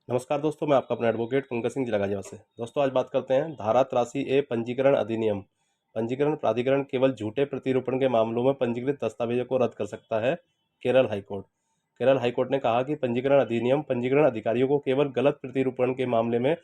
नमस्कार दोस्तों, मैं आपका अपना एडवोकेट पंकज सिंह जिला गाजियाबाद से। दोस्तों, आज बात करते हैं धारा 83A पंजीकरण अधिनियम। पंजीकरण प्राधिकरण केवल झूठे प्रतिरूपण के मामलों में पंजीकृत दस्तावेजों को रद्द कर सकता है। केरल हाईकोर्ट। केरल हाईकोर्ट ने कहा कि पंजीकरण अधिनियम पंजीकरण अधिकारियों को केवल गलत प्रतिरूपण के मामले में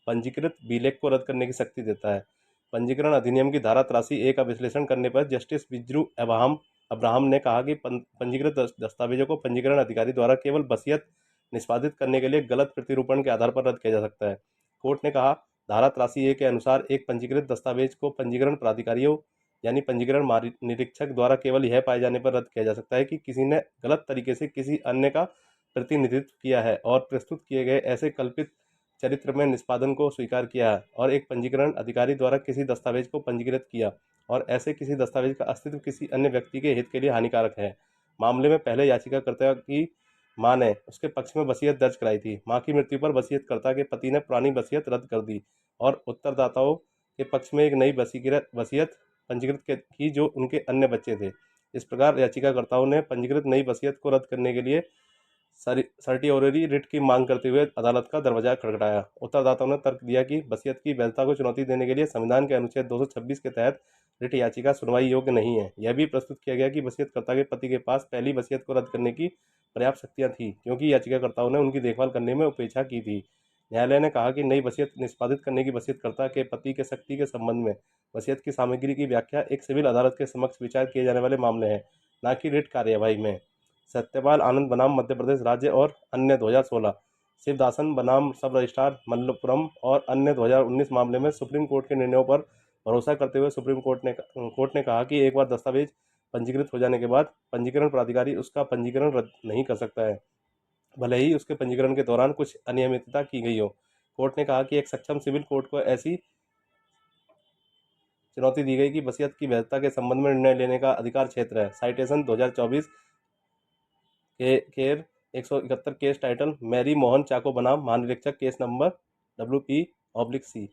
पंजीकृत विलेख को रद्द करने की शक्ति देता है। पंजीकरण अधिनियम की धारा 83A का विश्लेषण करने पर जस्टिस बिजरू अब्राहम ने कहा कि पंजीकृत दस्तावेजों को पंजीकरण अधिकारी द्वारा केवल वसीयत निष्पादित करने के लिए गलत प्रतिरूपण के आधार पर रद्द किया जा सकता है। कोर्ट ने कहा, धारा 83A के अनुसार एक पंजीकृत दस्तावेज को पंजीकरण प्राधिकारियों यानी पंजीकरण निरीक्षक द्वारा केवल यह पाए जाने पर रद्द किया जा सकता है कि किसी ने गलत तरीके से किसी अन्य का प्रतिनिधित्व किया है और प्रस्तुत किए गए ऐसे कल्पित चरित्र में निष्पादन को स्वीकार किया है, और एक पंजीकरण अधिकारी द्वारा किसी दस्तावेज को पंजीकृत किया और ऐसे किसी दस्तावेज का अस्तित्व किसी अन्य व्यक्ति के हित के लिए हानिकारक है। मामले में पहले याचिकाकर्ता की मां ने उसके पक्ष में वसीयत दर्ज कराई थी। मां की मृत्यु पर वसीयतकर्ता के पति ने पुरानी वसीयत रद्द कर दी और उत्तरदाताओं के पक्ष में एक नई वसीयत पंजीकृत की जो उनके अन्य बच्चे थे। इस प्रकार याचिकाकर्ताओं ने पंजीकृत नई वसीयत को रद्द करने के लिए सर्टियोररी रिट की मांग करते हुए अदालत का दरवाजा खटखटाया। उत्तरदाताओं ने तर्क दिया कि वसीयत की वैधता को चुनौती देने के लिए संविधान के अनुच्छेद 226 के तहत रिट याचिका सुनवाई योग्य नहीं है। यह भी प्रस्तुत किया गया कि वसीयतकर्ता के पति के पास पहली वसीयत को रद्द करने की पर्याप्त शक्तियां थी, क्योंकि याचिकाकर्ताओं ने उनकी देखभाल करने में उपेक्षा की थी। न्यायालय ने कहा कि नई वसीयत निष्पादित करने की वसीयतकर्ता के पति के शक्ति के संबंध में वसीयत की सामग्री की व्याख्या एक सिविल अदालत के समक्ष विचार किए जाने वाले मामले हैं, न कि रिट कार्यवाही में। सत्यपाल आनंद बनाम मध्य प्रदेश राज्य और अन्य 2016, शिवदासन बनाम सब रजिस्ट्रार मल्लपुरम और अन्य 2019 मामले में सुप्रीम कोर्ट के निर्णयों पर भरोसा करते हुए सुप्रीम कोर्ट ने कहा कि एक बार दस्तावेज पंजीकृत हो जाने के बाद पंजीकरण प्राधिकारी उसका पंजीकरण रद्द नहीं कर सकता है, भले ही उसके पंजीकरण के दौरान कुछ अनियमितता की गई हो। कोर्ट ने कहा कि एक सक्षम सिविल कोर्ट को ऐसी चुनौती दी गई कि वसीयत की वैधता के संबंध में निर्णय लेने का अधिकार क्षेत्र है। साइटेशन 2024 के केर 171 केस टाइटल मैरी मोहन चाको बनाम महानिरीक्षक केस नंबर WP/C।